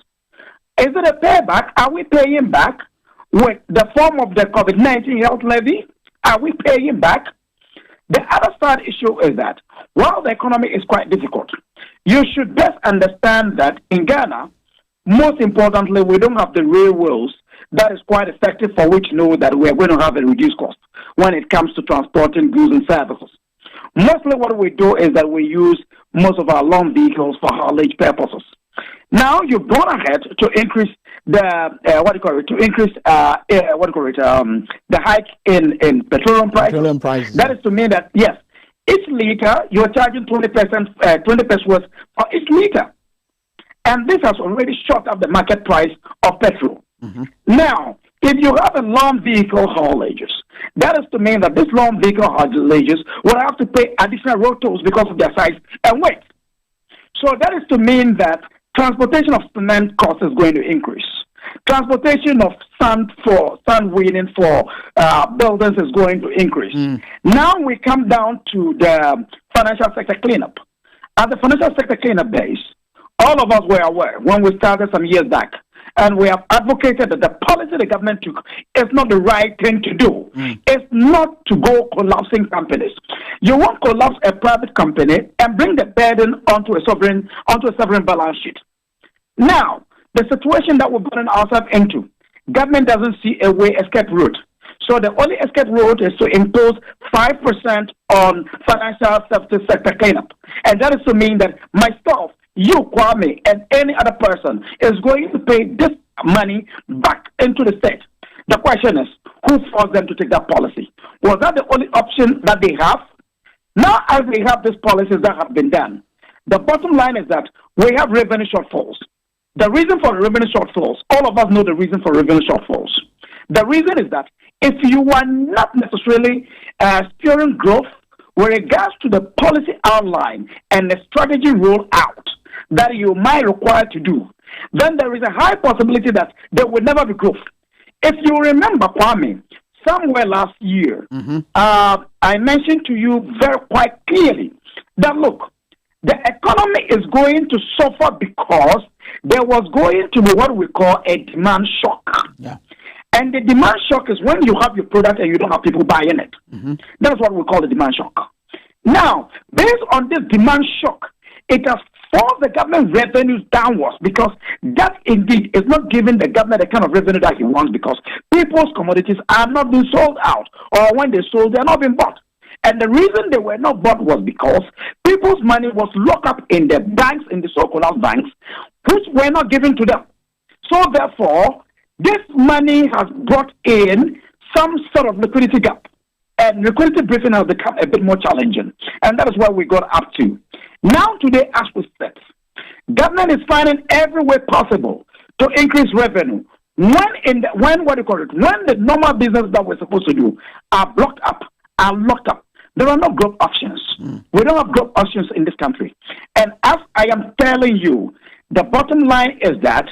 Is it a payback? Are we paying back with the form of the COVID-19 health levy? Are we paying back? The other side issue is that while the economy is quite difficult, you should best understand that in Ghana, most importantly, we don't have the railways that is quite effective for which know that we are going to have a reduced cost when it comes to transporting goods and services. Mostly what we do is that we use most of our long vehicles for haulage purposes. Now you've gone ahead to increase the the hike in petroleum prices. That is to mean that yes, each liter you're charging 20%, 20 pesos for each liter, and this has already shot up the market price of petrol. Now, if you have a long vehicle haulages, that is to mean that this long vehicle haulages will have to pay additional road tolls because of their size and weight. So that is to mean that transportation of cement cost is going to increase. Transportation of sand winning for buildings is going to increase. Now we come down to the financial sector cleanup. At the financial sector cleanup days, all of us were aware when we started some years back, and we have advocated that the policy the government took is not the right thing to do. It's not to go collapsing companies. You won't collapse a private company and bring the burden onto a sovereign balance sheet. Now, the situation that we're putting ourselves into, government doesn't see a way escape route. So the only escape route is to impose 5% on financial services sector cleanup. And that is to mean that myself, you, Kwame, and any other person is going to pay this money back into the state. The question is, who forced them to take that policy? Was that the only option that they have? Now, as we have these policies that have been done, the bottom line is that we have revenue shortfalls. The reason for revenue shortfalls, all of us know the reason for revenue shortfalls. The reason is that if you are not necessarily steering growth with regards to the policy outline and the strategy roll out that you might require to do, then there is a high possibility that there will never be growth. If you remember, Kwame, somewhere last year, I mentioned to you very quite clearly that, look, the economy is going to suffer because there was going to be what we call a demand shock. Yeah. And the demand shock is when you have your product and you don't have people buying it. That's what we call the demand shock. Now, based on this demand shock, it has forced the government revenues downwards because that indeed is not giving the government the kind of revenue that he wants because people's commodities are not being sold out, or when they sold, they are not being bought. And the reason they were not bought was because people's money was locked up in the banks, in the so-called banks, which were not given to them. So therefore, this money has brought in some sort of liquidity gap. And liquidity briefing has become a bit more challenging. And that is where we got up to. Now today, as we sit, government is finding every way possible to increase revenue. When the normal business that we're supposed to do are blocked up, are locked up, there are no growth options. We don't have growth options in this country. And as I am telling you, the bottom line is that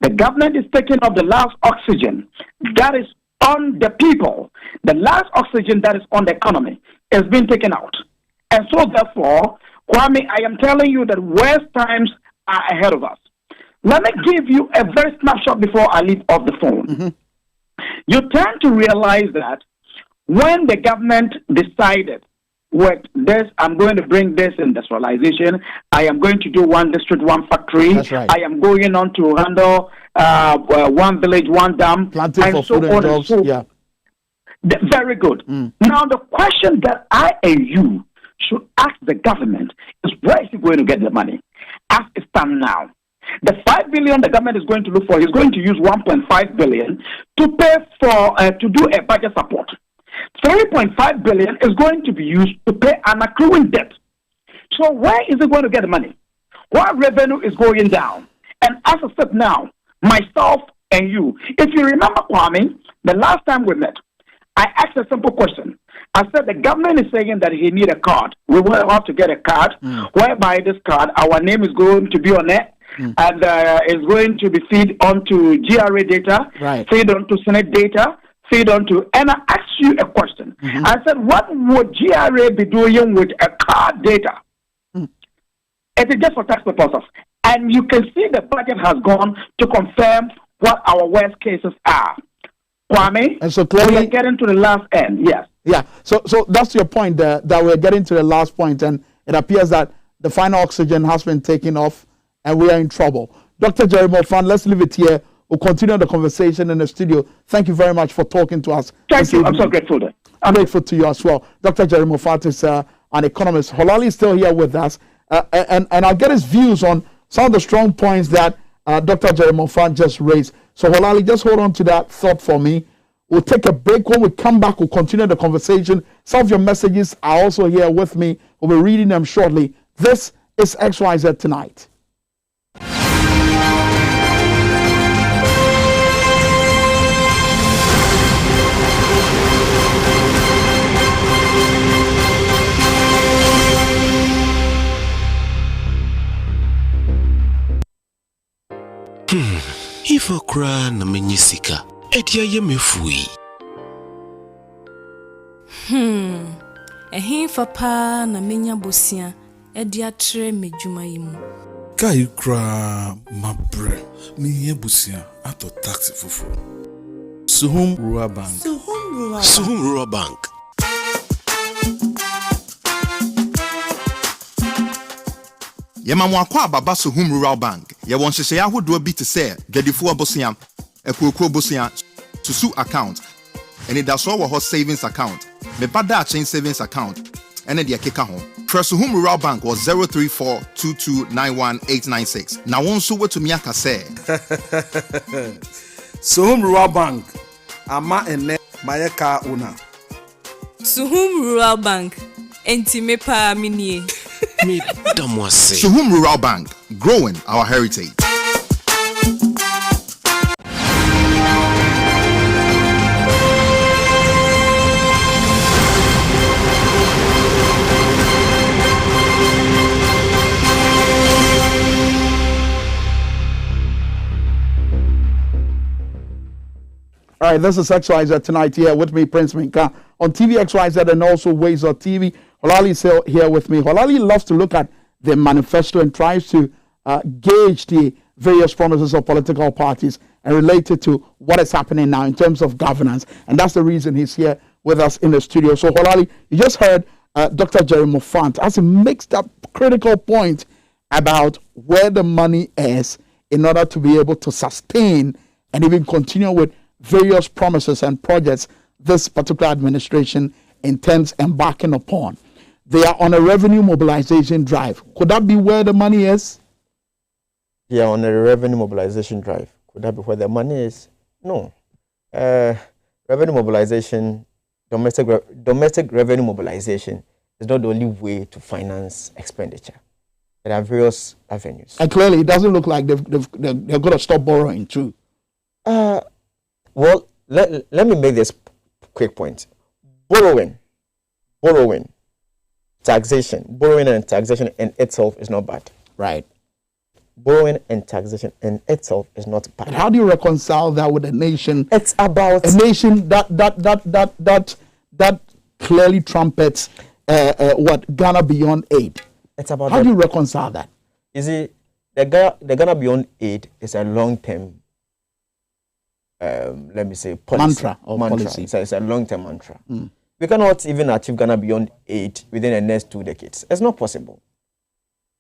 the government is taking off the last oxygen that is on the people. The last oxygen that is on the economy is being taken out. And so therefore, Kwame, I am telling you that worse times are ahead of us. Let me give you a very snapshot before I leave off the phone. You tend to realize that when the government decided, with this, I'm going to bring this industrialization, I am going to do one district, one factory, That's right. I am going on to handle one village, one dam, Planting and for so food and on jobs. and so. Yeah. Very good. Now, the question that I and you should ask the government is, where is he going to get the money? As it stands now, the 5 billion the government is going to look for, he's going to use 1.5 billion to pay for to do a budget support. 3.5 billion is going to be used to pay an accruing debt. So where is it going to get the money? What revenue is going down? And as I said now, myself and you, if you remember, Kwame, the last time we met, I asked a simple question. I said the government is saying that he need a card. We will have to get a card, whereby this card, our name is going to be on it, and is going to be feed onto GRA data, feed onto Senate data, feed onto. And I asked you a question. I said, what would GRA be doing with a card data? It is just for tax purposes. And you can see the budget has gone to confirm what our worst cases are. Kwame, and so clearly, we are getting to the last end, yes. Yeah, so that's your point there, that we're getting to the last point, and it appears that the final oxygen has been taken off, and we are in trouble. Dr. Jerry Mofan, let's leave it here. We'll continue the conversation in the studio. Thank you very much for talking to us. Thank you. I'm so grateful. I'm grateful to you as well. Dr. Jerry Mofan is an economist. Holali is still here with us, and I'll get his views on some of the strong points that Dr. Jerry Mofan just raised. So Holali, just hold on to that thought for me. We'll take a break. When we come back, we'll continue the conversation. Some of your messages are also here with me. We'll be reading them shortly. This is XYZ Tonight. If I cry na menyisika, edia ye mefui. Ehin fa pa na menya bosia, edia tre medwuma yimu. Kai kra mabre, menye bosia ato taxi fufu. Suhum Rural Bank. Suhum Rural Bank. Yema mwakwa baba Suhum Rural Bank. Ye won hwehwe ahodo bi te se gadifo abosia, ekuokuo bosia, susu account. And that's all our savings account. Me bada chain savings account. And the keka ho. Suhum Rural Bank was 03422919896. Now one so to me aka say. Suhum Rural Bank. Ama ene mayeka una. Suhum Rural Bank. Enti me pa minie. Suhum Rural Bank, growing our heritage. All right, this is XYZ tonight here with me, Prince Minka, on TV XYZ and also Wazer TV. Holali is here with me. Holali loves to look at the manifesto and tries to gauge the various promises of political parties and relate it to what is happening now in terms of governance. And that's the reason he's here with us in the studio. So, Holali, you just heard Dr. Jerry Mofant as he makes that critical point about where the money is in order to be able to sustain and even continue with various promises and projects this particular administration intends embarking upon. They are on a revenue mobilization drive. Could that be where the money is? They are on a revenue mobilization drive. Could that be where the money is? No. Revenue mobilization, domestic revenue mobilization is not the only way to finance expenditure. There are various avenues. And clearly, it doesn't look like they're going to stop borrowing too. Well, let me make this quick point. Borrowing, taxation, borrowing and taxation in itself is not bad. Right. Borrowing and taxation in itself is not bad. But how do you reconcile that with a nation? It's about a nation that clearly trumpets what Ghana Beyond Aid. It's about how do you reconcile that? You see, the Ghana Beyond Aid is a long-term, let me say, policy. Policy. It's a long-term mantra. We cannot even achieve Ghana Beyond Aid within the next 2 decades. It's not possible.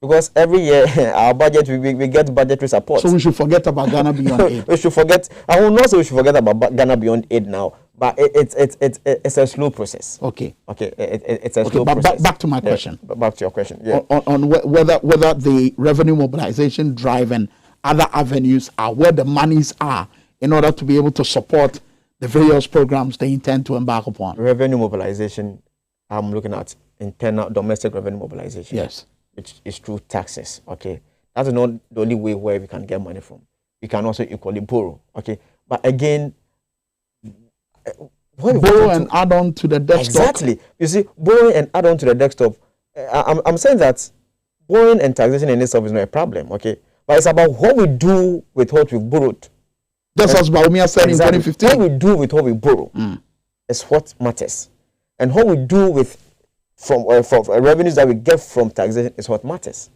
Because every year, our budget, we get budgetary support. So we should forget about Ghana Beyond Aid. We should forget, I will not say we should forget about Ghana Beyond Aid now, but it's a slow process. Okay. Okay, it's a slow process. Back to my question. Back to your question, yeah. On whether the revenue mobilization drive and other avenues are where the monies are in order to be able to support the various programs they intend to embark upon. Revenue mobilization, I'm looking at internal domestic revenue mobilization. Yes. Which is through taxes, okay? That's not the only way where we can get money from. We can also equally borrow, okay? But again, borrow and add on to the desktop. Exactly. You see, borrowing and add on to the desktop, I'm saying that borrowing and taxation in itself is not a problem, okay? But it's about what we do with what we've borrowed. That's what Baumia said in 2015. What we do with what we borrow is what matters. And what we do with from revenues that we get from taxation is what matters.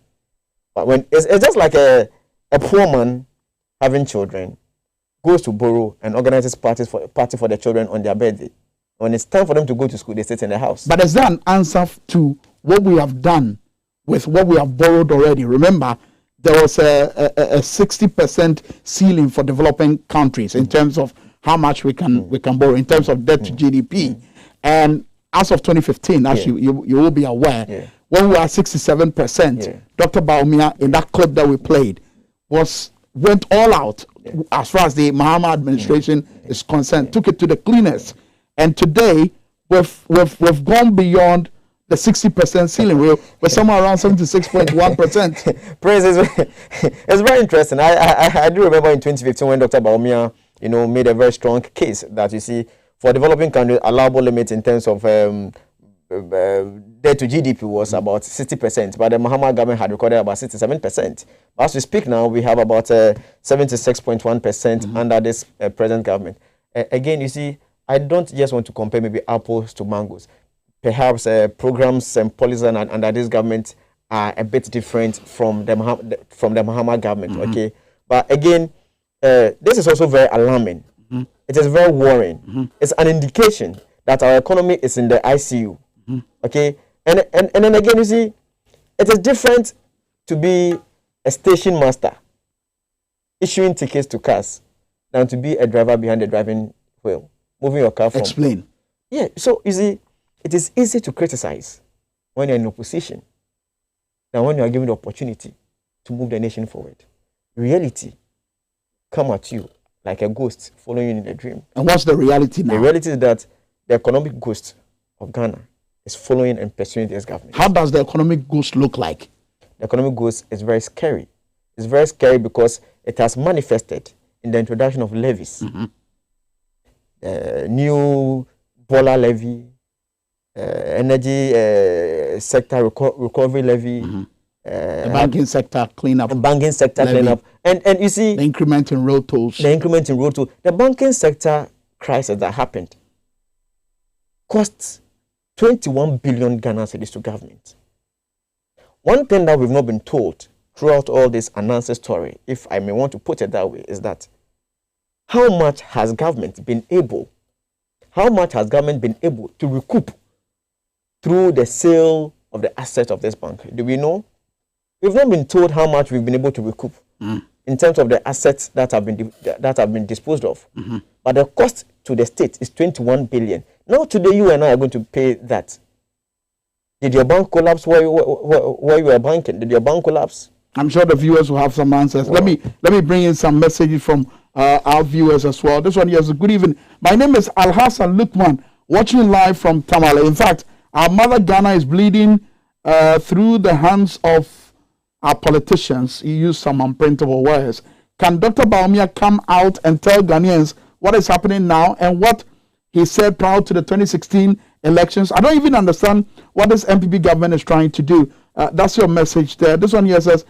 But when it's just like a poor man having children goes to borrow and organizes party for their children on their birthday. When it's time for them to go to school, they sit in the house. But is there an answer to what we have done with what we have borrowed already? Remember, there was a 60% ceiling for developing countries in terms of how much we can borrow in terms of debt to GDP. And as of 2015, as you will be aware, when we were at 67%, Dr. Baumia, in that clip that we played, went all out as far as the Mahama administration is concerned, took it to the cleaners. And today, we've gone beyond the 60% ceiling. We're somewhere around 76.1%. Praise it's very interesting. I do remember in 2015 when Dr. Baumia, made a very strong case that you see for developing countries, allowable limits in terms of debt to GDP was about 60%, but the Mahama government had recorded about 67%. As we speak now, we have about 76.1% under this present government. Again, you see, I don't just want to compare maybe apples to mangoes. Perhaps programs and policies under this government are a bit different from the Mahama government. Okay, but again, this is also very alarming. It is very worrying. It's an indication that our economy is in the ICU. Okay, and then again, you see, it is different to be a station master issuing tickets to cars than to be a driver behind the driving wheel, moving your car from. Explain. Yeah, so you see, it is easy to criticize when you're in opposition than when you are given the opportunity to move the nation forward. Reality come at you like a ghost following you in a dream. And what's the reality now? The reality is that the economic ghost of Ghana is following and pursuing this government. How does the economic ghost look like? The economic ghost is very scary. It's very scary because it has manifested in the introduction of levies. New Bola levy, energy sector recovery levy, the banking sector cleanup. And you see the increment in road tolls. The increment in road tolls. The banking sector crisis that happened cost 21 billion Ghana cedis to government. One thing that we've not been told throughout all this announced story, if I may want to put it that way, is that how much has government been able to recoup through the sale of the assets of this bank? Do we know? We've not been told how much we've been able to recoup in terms of the assets that have been disposed of. But the cost to the state is 21 billion. Now today you and I are going to pay that. Did your bank collapse where you were banking? Did your bank collapse? I'm sure the viewers will have some answers. Let me bring in some messages from our viewers as well. This one here is good evening. My name is Al Hassan Lukman, watching live from Tamale. In fact, our mother Ghana is bleeding through the hands of our politicians. He used some unprintable words. Can Dr. Baumia come out and tell Ghanaians what is happening now and what he said prior to the 2016 elections? I don't even understand what this MPP government is trying to do. That's your message there. This one here says,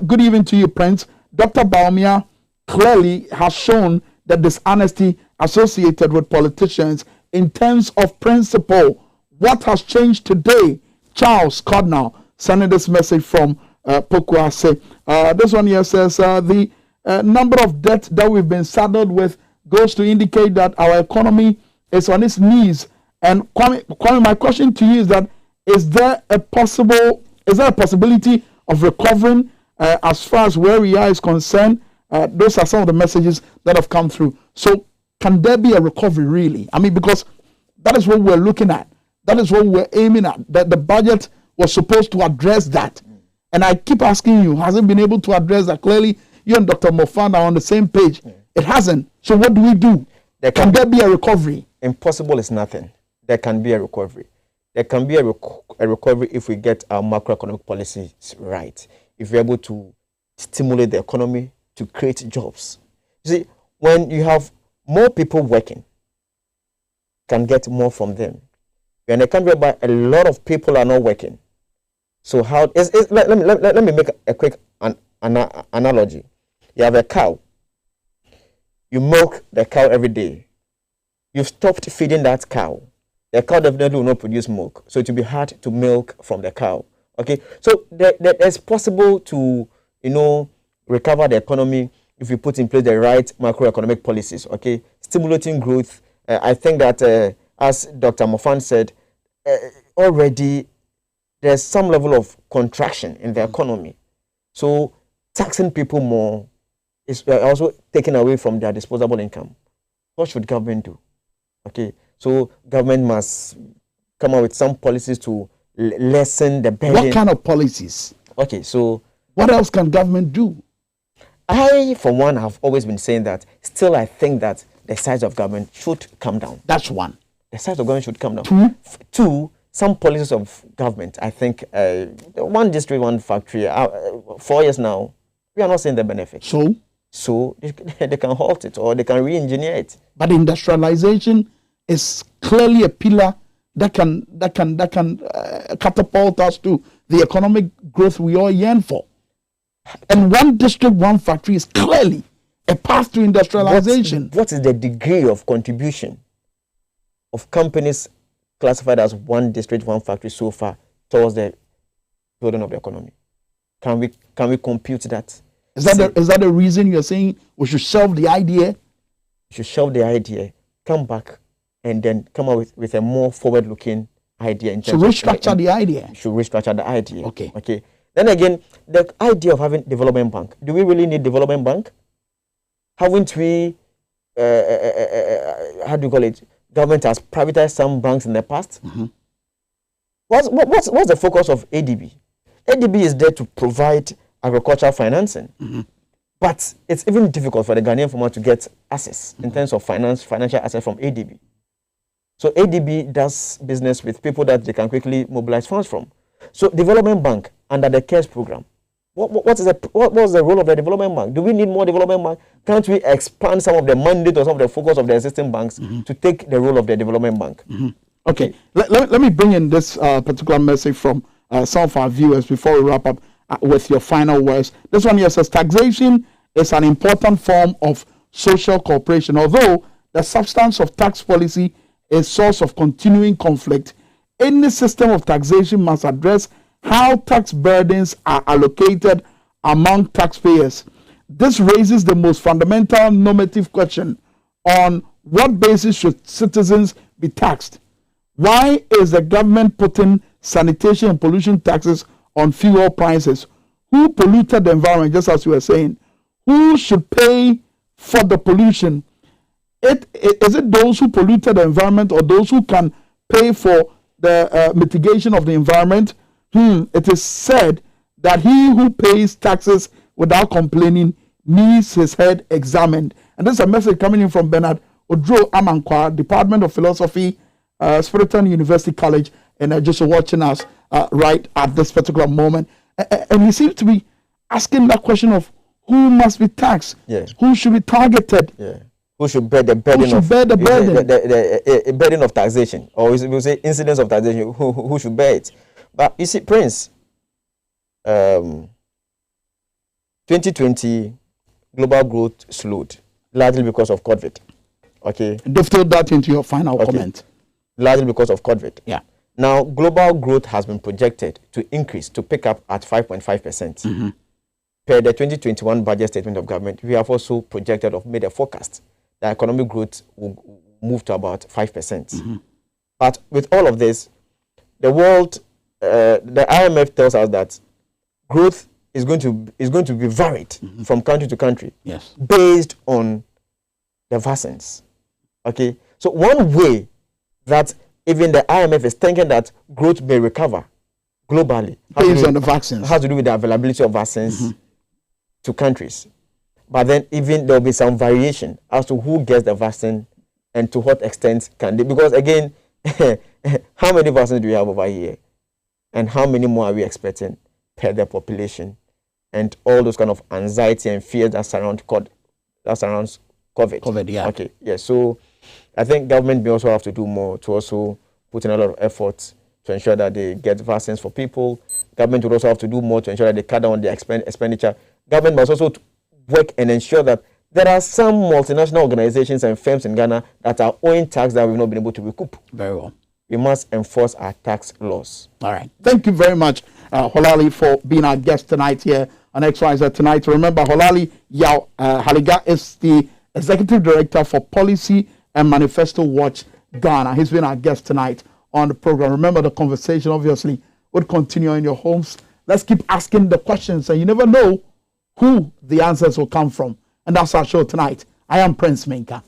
good evening to you, Prince. Dr. Baumia clearly has shown the dishonesty associated with politicians in terms of principle. What has changed today? Charles Cardinal sending this message from Pokuase. This one here says, the number of debt that we've been saddled with goes to indicate that our economy is on its knees. And Kwame, my question to you is that is there a possibility of recovering as far as where we are is concerned? Those are some of the messages that have come through. So can there be a recovery really? I mean, because that is what we're looking at. That is what we're aiming at. That the budget was supposed to address that. And I keep asking you, has it been able to address that? Clearly, you and Dr. Mofan are on the same page. It hasn't. So what do we do? Can there be a recovery? Impossible is nothing. There can be a recovery. There can be a recovery if we get our macroeconomic policies right. If we're able to stimulate the economy to create jobs. You see, when you have more people working, can get more from them. We're in a country where a lot of people are not working. So let me make a quick analogy. You have a cow. You milk the cow every day. You've stopped feeding that cow. The cow definitely will not produce milk. So it will be hard to milk from the cow. Okay, so it's possible to, recover the economy if we put in place the right macroeconomic policies. Okay, stimulating growth. I think that, as Dr. Mofan said, already there's some level of contraction in the economy. So taxing people more is also taken away from their disposable income. What should government do? Okay, so government must come up with some policies to lessen the burden. What kind of policies? Okay, so what else can government do? I, for one, have always been saying that still I think that the size of government should come down. That's one. The size of government should come down. Two, some policies of government, I think, one district, one factory, 4 years now, we are not seeing the benefit. So they can halt it or they can re-engineer it. But industrialization is clearly a pillar that can catapult us to the economic growth we all yearn for. And one district, one factory is clearly a path to industrialization. What is the degree of contribution of companies classified as one district, one factory so far towards the building of the economy? Can we compute that? Is that the reason you're saying we should shelve the idea? We should shelve the idea, come back, and then come up with a more forward-looking idea. So restructure the idea. Should restructure the idea. Okay. Then again, the idea of having development bank. Do we really need development bank? Haven't we, how do you call it? Government has privatized some banks in the past. What's the focus of ADB? ADB is there to provide agricultural financing. But it's even difficult for the Ghanaian farmer to get access in terms of financial access from ADB. So ADB does business with people that they can quickly mobilize funds from. So development bank under the CARES program. What was the role of the development bank? Do we need more development bank? Can't we expand some of the mandate or some of the focus of the existing banks to take the role of the development bank? Okay, let me bring in this particular message from some of our viewers before we wrap up with your final words. This one here says, taxation is an important form of social cooperation. Although the substance of tax policy is source of continuing conflict. Any system of taxation must address how tax burdens are allocated among taxpayers. This raises the most fundamental normative question: on what basis should citizens be taxed? Why is the government putting sanitation and pollution taxes on fuel prices? Who polluted the environment, just as you were saying? Who should pay for the pollution? Is it those who polluted the environment or those who can pay for the mitigation of the environment? It is said that he who pays taxes without complaining needs his head examined. And this is a message coming in from Bernard Odro Amankwa, Department of Philosophy, Spiritan University College, and just watching us right at this particular moment. And he seems to be asking that question of who must be taxed, who should be targeted, who should bear the burden the burden of taxation, or we say incidence of taxation, who should bear it. But you see, Prince, 2020 global growth slowed, largely because of COVID. Okay. Dovetail that into your final comment. Largely because of COVID. Yeah. Now, global growth has been projected to increase, to pick up at 5.5%. Per the 2021 budget statement of government, we have also projected or made a forecast that economic growth will move to about 5%. But with all of this, the world, the IMF tells us that growth is going to be varied from country to country, based on the vaccines. Okay, so one way that even the IMF is thinking that growth may recover globally based on the vaccines has to do with the availability of vaccines to countries. But then even there will be some variation as to who gets the vaccine and to what extent can they, because again, how many vaccines do we have over here? And how many more are we expecting per the population? And all those kind of anxiety and fear that surrounds COVID. COVID, yeah. Okay, yeah. So I think government may also have to do more to also put in a lot of effort to ensure that they get vaccines for people. Government would also have to do more to ensure that they cut down on their expenditure. Government must also work and ensure that there are some multinational organizations and firms in Ghana that are owing tax that we've not been able to recoup. Very well. We must enforce our tax laws. All right. Thank you very much, Holali, for being our guest tonight here on XYZ Tonight. Remember, Holali Yao Haliga is the Executive Director for Policy and Manifesto Watch Ghana. He's been our guest tonight on the program. Remember, the conversation obviously would continue in your homes. Let's keep asking the questions, and you never know who the answers will come from. And that's our show tonight. I am Prince Minka.